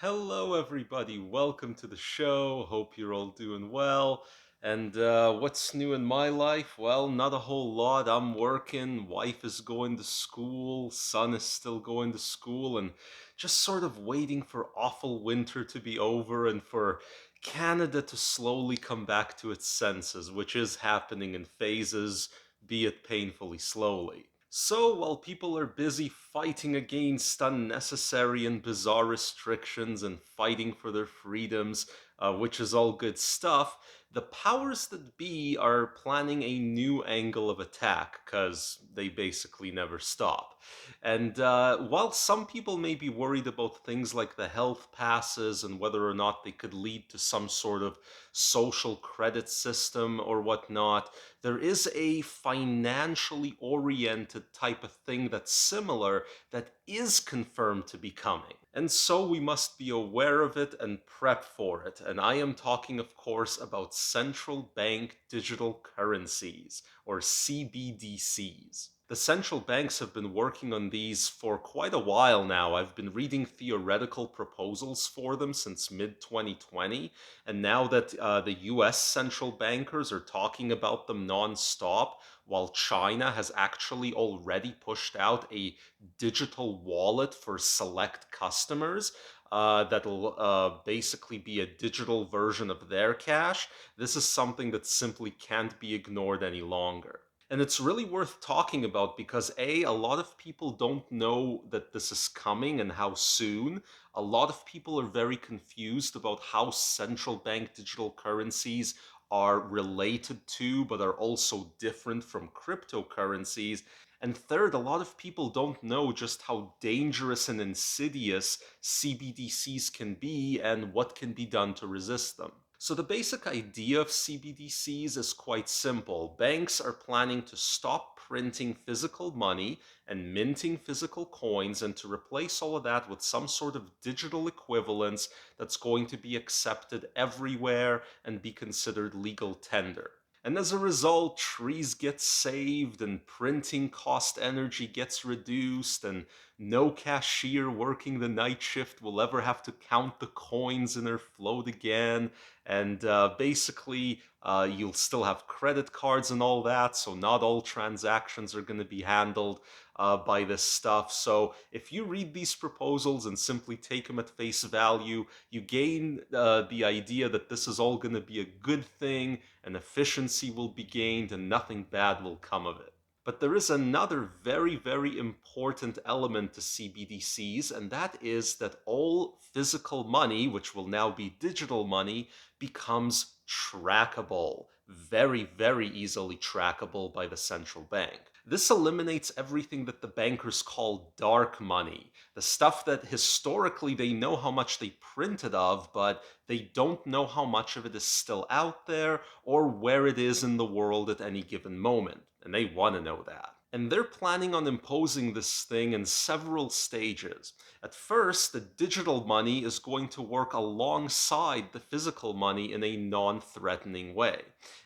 Hello, everybody. Welcome to the show. Hope you're all doing well. And what's new in my life? Well, not a whole lot. I'm working. Wife is going to school. Son is still going to school. And just sort of waiting for awful winter to be over and for Canada to slowly come back to its senses, which is happening in phases, be it painfully slowly. So, while people are busy fighting against unnecessary and bizarre restrictions and fighting for their freedoms, which is all good stuff, the powers that be are planning a new angle of attack because they basically never stop. And while some people may be worried about things like the health passes and whether or not they could lead to some sort of social credit system or whatnot, there is a financially oriented type of thing that's similar that is confirmed to be coming. And so we must be aware of it and prep for it. And I am talking, of course, about central bank digital currencies, or CBDCs. The central banks have been working on these for quite a while now. I've been reading theoretical proposals for them since mid 2020. And now that the US central bankers are talking about them nonstop, while China has actually already pushed out a digital wallet for select customers. That'll basically be a digital version of their cash. This is something that simply can't be ignored any longer. And it's really worth talking about because a lot of people don't know that this is coming and how soon. A lot of people are very confused about how central bank digital currencies are related to, but are also different from cryptocurrencies. And third, a lot of people don't know just how dangerous and insidious CBDCs can be and what can be done to resist them. So, the basic idea of CBDCs is quite simple. Banks are planning to stop printing physical money and minting physical coins and to replace all of that with some sort of digital equivalence that's going to be accepted everywhere and be considered legal tender. And as a result, trees get saved and printing cost energy gets reduced, and no cashier working the night shift will ever have to count the coins in their float again. And basically, you'll still have credit cards and all that, so not all transactions are going to be handled by this stuff. So if you read these proposals and simply take them at face value, you gain the idea that this is all going to be a good thing, and efficiency will be gained, and nothing bad will come of it. But there is another very, very important element to CBDCs, and that is that all physical money, which will now be digital money, becomes trackable. Very, very easily trackable by the central bank. This eliminates everything that the bankers call dark money, the stuff that historically they know how much they printed of, but they don't know how much of it is still out there or where it is in the world at any given moment. And they want to know that. And they're planning on imposing this thing in several stages. At first, the digital money is going to work alongside the physical money in a non threatening way.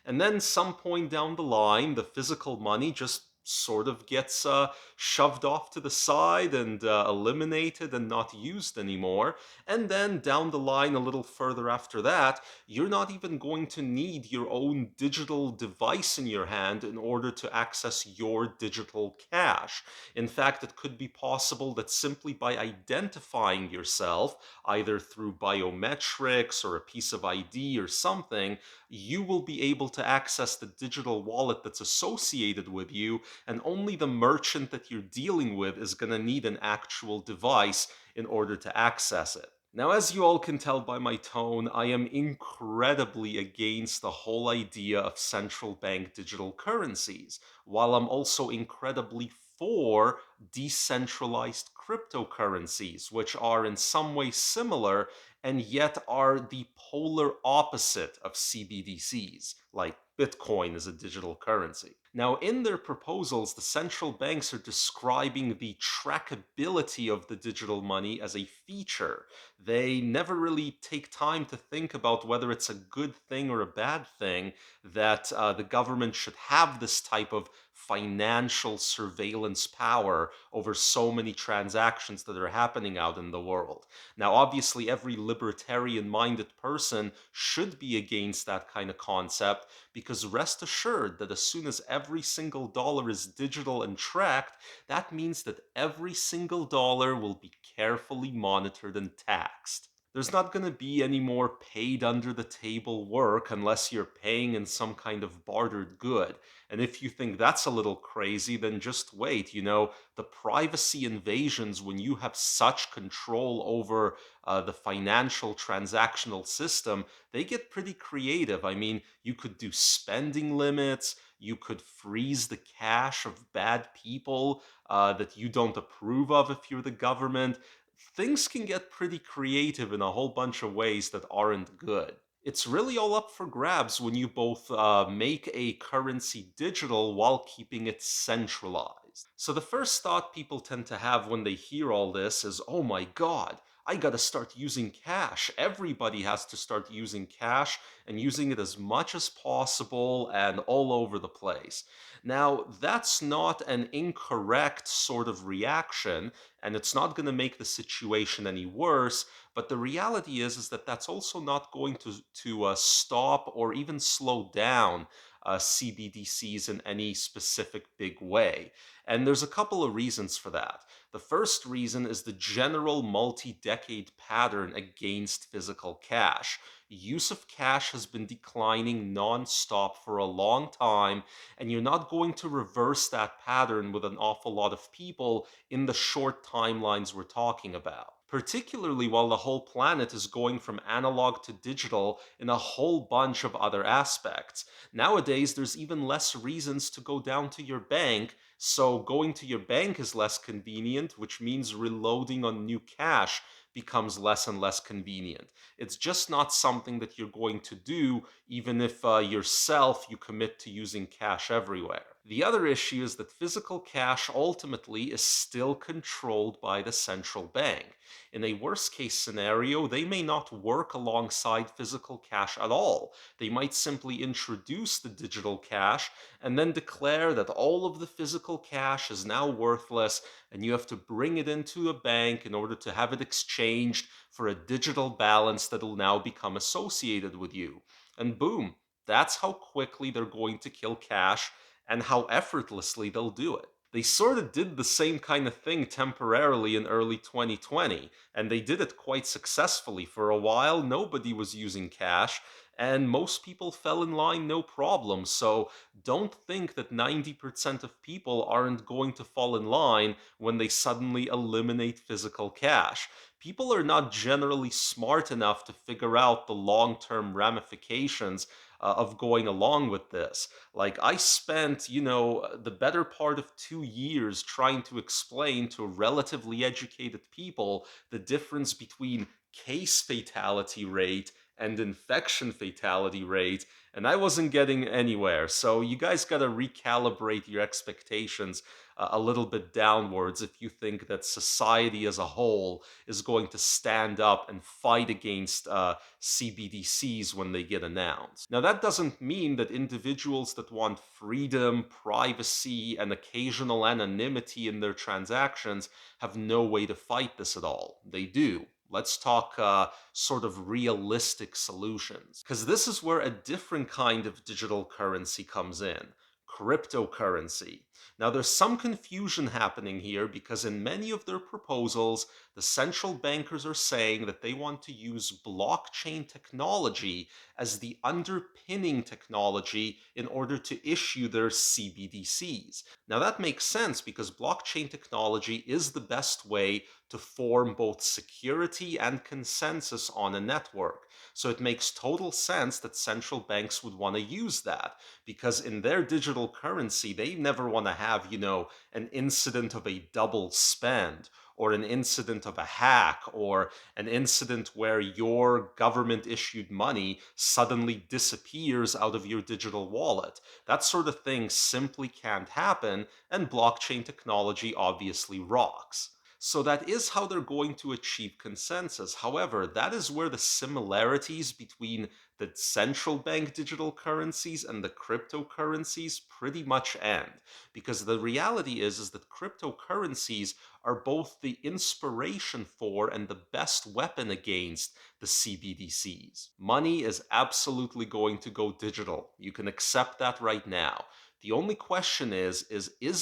And then, some point down the line, the physical money just sort of gets shoved off to the side and eliminated and not used anymore. And then down the line, a little further after that, you're not even going to need your own digital device in your hand in order to access your digital cash. In fact, it could be possible that simply by identifying yourself, either through biometrics or a piece of ID or something, you will be able to access the digital wallet that's associated with you, and only the merchant that you're dealing with is going to need an actual device in order to access it. Now, as you all can tell by my tone, I am incredibly against the whole idea of central bank digital currencies, while I'm also incredibly for decentralized cryptocurrencies, which are in some way similar and yet are the polar opposite of CBDCs, like Bitcoin is a digital currency. Now, in their proposals, the central banks are describing the trackability of the digital money as a feature. They never really take time to think about whether it's a good thing or a bad thing that the government should have this type of financial surveillance power over so many transactions that are happening out in the world. Now, obviously, every libertarian minded person should be against that kind of concept because rest assured that as soon as every single dollar is digital and tracked, that means that every single dollar will be carefully monitored and taxed. There's not going to be any more paid under the table work unless you're paying in some kind of bartered good. And if you think that's a little crazy, then just wait. The privacy invasions, when you have such control over the financial transactional system, they get pretty creative. I mean, you could do spending limits, you could freeze the cash of bad people that you don't approve of if you're the government. Things can get pretty creative in a whole bunch of ways that aren't good. It's really all up for grabs when you both make a currency digital while keeping it centralized. So, the first thought people tend to have when they hear all this is, oh my god, I gotta start using cash. Everybody has to start using cash and using it as much as possible and all over the place. Now, that's not an incorrect sort of reaction, and it's not going to make the situation any worse. But the reality is that that's also not going to stop or even slow down CBDCs in any specific big way. And there's a couple of reasons for that. The first reason is the general multi-decade pattern against physical cash. Use of cash has been declining non-stop for a long time, and you're not going to reverse that pattern with an awful lot of people in the short timelines we're talking about. Particularly while the whole planet is going from analog to digital in a whole bunch of other aspects. Nowadays, there's even less reasons to go down to your bank, so going to your bank is less convenient, which means reloading on new cash becomes less and less convenient. It's just not something that you're going to do, even if yourself you commit to using cash everywhere. The other issue is that physical cash ultimately is still controlled by the central bank. In a worst case scenario, they may not work alongside physical cash at all. They might simply introduce the digital cash and then declare that all of the physical cash is now worthless and you have to bring it into a bank in order to have it exchanged for a digital balance that will now become associated with you. And boom, that's how quickly they're going to kill cash and how effortlessly they'll do it. They sort of did the same kind of thing temporarily in early 2020, and they did it quite successfully. For a while, nobody was using cash, and most people fell in line no problem. So don't think that 90% of people aren't going to fall in line when they suddenly eliminate physical cash. People are not generally smart enough to figure out the long term ramifications of going along with this. Like, I spent, the better part of 2 years trying to explain to relatively educated people the difference between case fatality rate and infection fatality rate, and I wasn't getting anywhere. So you guys got to recalibrate your expectations a little bit downwards if you think that society as a whole is going to stand up and fight against CBDCs when they get announced. Now, that doesn't mean that individuals that want freedom, privacy, and occasional anonymity in their transactions have no way to fight this at all. They do. Let's talk sort of realistic solutions. Because this is where a different kind of digital currency comes in: cryptocurrency. Now, there's some confusion happening here because in many of their proposals, the central bankers are saying that they want to use blockchain technology as the underpinning technology in order to issue their CBDCs. Now, that makes sense because blockchain technology is the best way to form both security and consensus on a network. So it makes total sense that central banks would want to use that because in their digital currency, they never want to have, an incident of a double spend or an incident of a hack or an incident where your government issued money suddenly disappears out of your digital wallet. That sort of thing simply can't happen, and blockchain technology obviously rocks. So that is how they're going to achieve consensus. However, that is where the similarities between the central bank digital currencies and the cryptocurrencies pretty much end. Because the reality is that cryptocurrencies are both the inspiration for and the best weapon against the CBDCs. Money is absolutely going to go digital. You can accept that right now. The only question is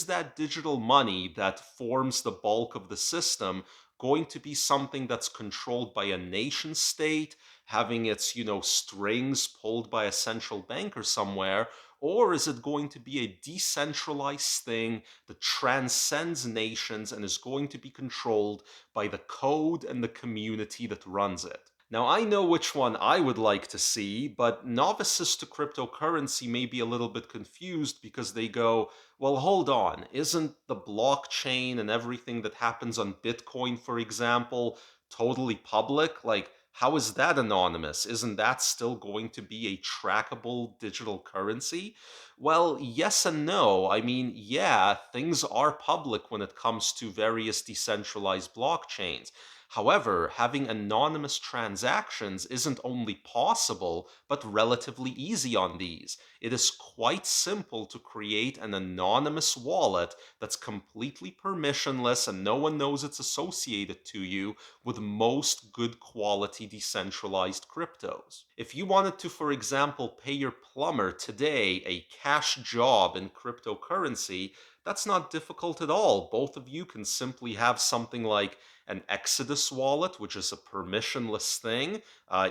that digital money that forms the bulk of the system going to be something that's controlled by a nation state, having its, strings pulled by a central banker somewhere, or is it going to be a decentralized thing that transcends nations and is going to be controlled by the code and the community that runs it? Now, I know which one I would like to see, but novices to cryptocurrency may be a little bit confused because they go, well, hold on, isn't the blockchain and everything that happens on Bitcoin, for example, totally public? Like, how is that anonymous? Isn't that still going to be a trackable digital currency? Well, yes and no. I mean, yeah, things are public when it comes to various decentralized blockchains. However, having anonymous transactions isn't only possible, but relatively easy on these. It is quite simple to create an anonymous wallet that's completely permissionless and no one knows it's associated to you with most good quality decentralized cryptos. If you wanted to, for example, pay your plumber today a cash job in cryptocurrency, that's not difficult at all. Both of you can simply have something like an Exodus wallet, which is a permissionless thing.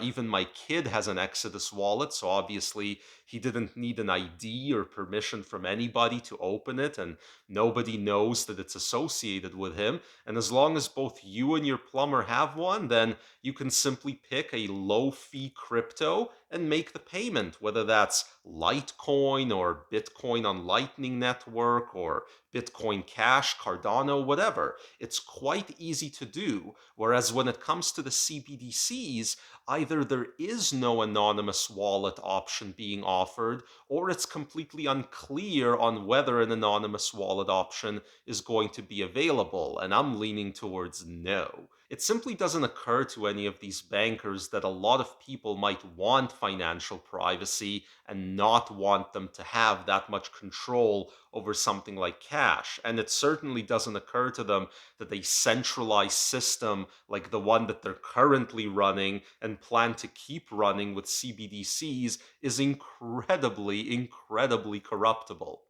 Even my kid has an Exodus wallet, so obviously he didn't need an ID or permission from anybody to open it, and nobody knows that it's associated with him. And as long as both you and your plumber have one, then you can simply pick a low fee crypto and make the payment, whether that's Litecoin or Bitcoin on Lightning Network or Bitcoin Cash, Cardano, whatever. It's quite easy to do. Whereas when it comes to the CBDCs, either there is no anonymous wallet option being offered, or it's completely unclear on whether an anonymous wallet option is going to be available. And I'm leaning towards no. It simply doesn't occur to any of these bankers that a lot of people might want financial privacy and not want them to have that much control over something like cash. And it certainly doesn't occur to them that a centralized system like the one that they're currently running and plan to keep running with CBDCs is incredibly corruptible.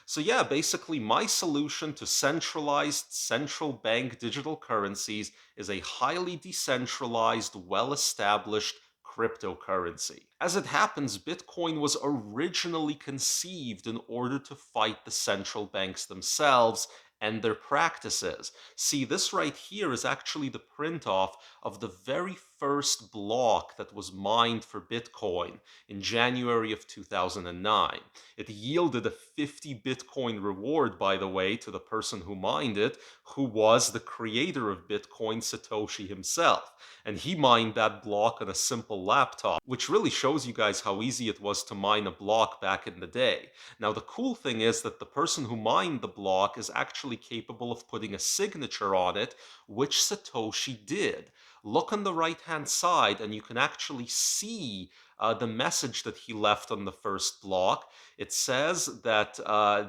So, yeah, basically, my solution to centralized central bank digital currencies is a highly decentralized, well established cryptocurrency. As it happens, Bitcoin was originally conceived in order to fight the central banks themselves and their practices. See, this right here is actually the print off of the very first block that was mined for Bitcoin in January of 2009. It yielded a 50 Bitcoin reward, by the way, to the person who mined it, who was the creator of Bitcoin, Satoshi himself. And he mined that block on a simple laptop, which really shows you guys how easy it was to mine a block back in the day. Now, the cool thing is that the person who mined the block is actually capable of putting a signature on it, which Satoshi did. Look on the right hand side, and you can actually see the message that he left on the first block. It says that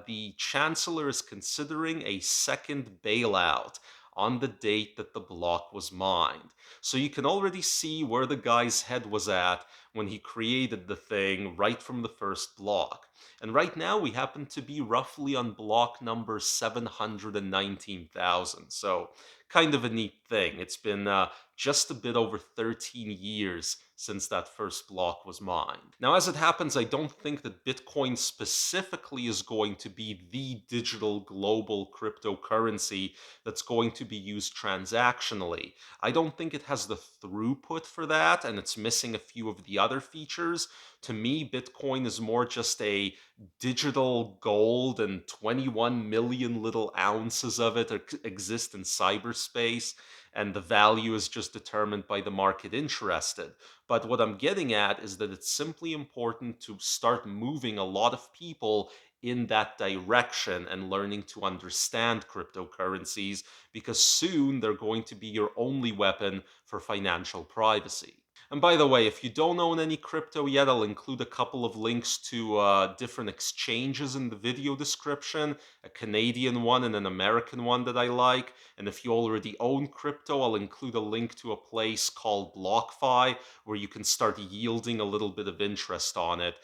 the chancellor is considering a second bailout on the date that the block was mined. So you can already see where the guy's head was at when he created the thing right from the first block. And right now we happen to be roughly on block number 719,000. So kind of a neat thing. It's been just a bit over 13 years since that first block was mined. Now, as it happens, I don't think that Bitcoin specifically is going to be the digital global cryptocurrency that's going to be used transactionally. I don't think it has the throughput for that, and it's missing a few of the other features. To me, Bitcoin is more just a digital gold, and 21 million little ounces of it exist in cyberspace, and the value is just determined by the market interested. But what I'm getting at is that it's simply important to start moving a lot of people in that direction and learning to understand cryptocurrencies, because soon they're going to be your only weapon for financial privacy. And by the way, if you don't own any crypto yet, I'll include a couple of links to different exchanges in the video description, a Canadian one and an American one that I like. And if you already own crypto, I'll include a link to a place called BlockFi where you can start yielding a little bit of interest on it,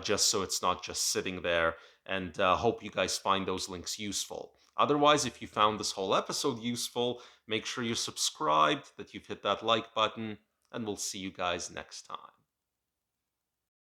just so it's not just sitting there. And hope you guys find those links useful. Otherwise, if you found this whole episode useful, make sure you're subscribed, that you've hit that like button, and we'll see you guys next time.